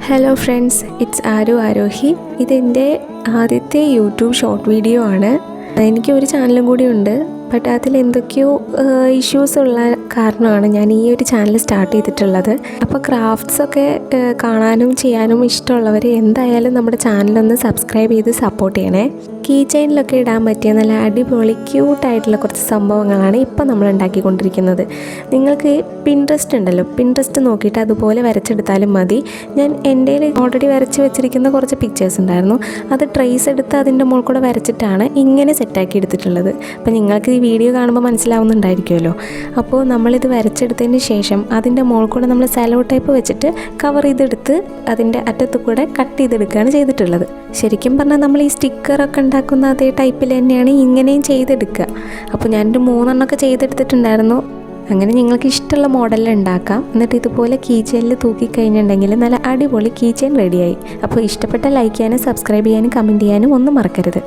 Hello friends, it's Aarohi. ഇതെൻ്റെ ആദ്യത്തെ YouTube short video ആണ്. എനിക്ക് ഒരു ചാനലും കൂടി ഉണ്ട്. ബട്ട് അതിലെന്തൊക്കെയോ ഇഷ്യൂസ് ഉള്ള കാരണമാണ് ഞാൻ ഈ ഒരു ചാനൽ സ്റ്റാർട്ട് ചെയ്തിട്ടുള്ളത്. അപ്പോൾ ക്രാഫ്റ്റ്സൊക്കെ കാണാനും ചെയ്യാനും ഇഷ്ടമുള്ളവർ എന്തായാലും നമ്മുടെ ചാനലൊന്ന് സബ്സ്ക്രൈബ് ചെയ്ത് സപ്പോർട്ട് ചെയ്യണേ. കീ ചെയിനിലൊക്കെ ഇടാൻ പറ്റിയ നല്ല അടിപൊളി ക്യൂട്ടായിട്ടുള്ള കുറച്ച് സംഭവങ്ങളാണ് ഇപ്പോൾ നമ്മൾ ഉണ്ടാക്കിക്കൊണ്ടിരിക്കുന്നത്. നിങ്ങൾക്ക് പിൻട്രസ്റ്റ് ഉണ്ടല്ലോ, പിൻട്രസ്റ്റ് നോക്കിയിട്ട് അതുപോലെ വരച്ചെടുത്താലും മതി. ഞാൻ എൻ്റെ ഓൾറെഡി വരച്ച് വെച്ചിരിക്കുന്ന കുറച്ച് പിക്ചേഴ്സ് ഉണ്ടായിരുന്നു. അത് ട്രേസ് എടുത്ത് അതിൻ്റെ മുകളിൽ കൂടെ വരച്ചിട്ടാണ് ഇങ്ങനെ സെറ്റാക്കി എടുത്തിട്ടുള്ളത്. അപ്പോൾ നിങ്ങൾക്ക് ഈ വീഡിയോ കാണുമ്പോൾ മനസ്സിലാവുന്നുണ്ടായിരിക്കുമല്ലോ. അപ്പോൾ നമ്മളിത് വരച്ചെടുത്തതിന് ശേഷം അതിൻ്റെ മുകളിൽ കൂടെ നമ്മൾ സെലോ ടേപ്പ് വെച്ചിട്ട് കവർ ചെയ്തെടുത്ത് അതിൻ്റെ അറ്റത്ത് കൂടെ കട്ട് ചെയ്തെടുക്കുകയാണ് ചെയ്തിട്ടുള്ളത്. ശരിക്കും പറഞ്ഞാൽ നമ്മൾ ഈ സ്റ്റിക്കറൊക്കെ ഉണ്ടാക്കുന്ന അതേ ടൈപ്പിൽ തന്നെയാണ് ഇങ്ങനെയും ചെയ്തെടുക്കുക. അപ്പോൾ ഞാനൊരു 3 എണ്ണമൊക്കെ ചെയ്തെടുത്തിട്ടുണ്ടായിരുന്നു. അങ്ങനെ നിങ്ങൾക്ക് ഇഷ്ടമുള്ള മോഡലിൽ ഉണ്ടാക്കാം. എന്നിട്ട് ഇതുപോലെ കീ ചെയിനിൽ തൂക്കിക്കഴിഞ്ഞിട്ടുണ്ടെങ്കിൽ നല്ല അടിപൊളി കീ ചെയിൻ റെഡിയായി. അപ്പോൾ ഇഷ്ടപ്പെട്ട ലൈക്ക് ചെയ്യാനും സബ്സ്ക്രൈബ് ചെയ്യാനും കമൻറ്റ് ചെയ്യാനും ഒന്നും മറക്കരുത്.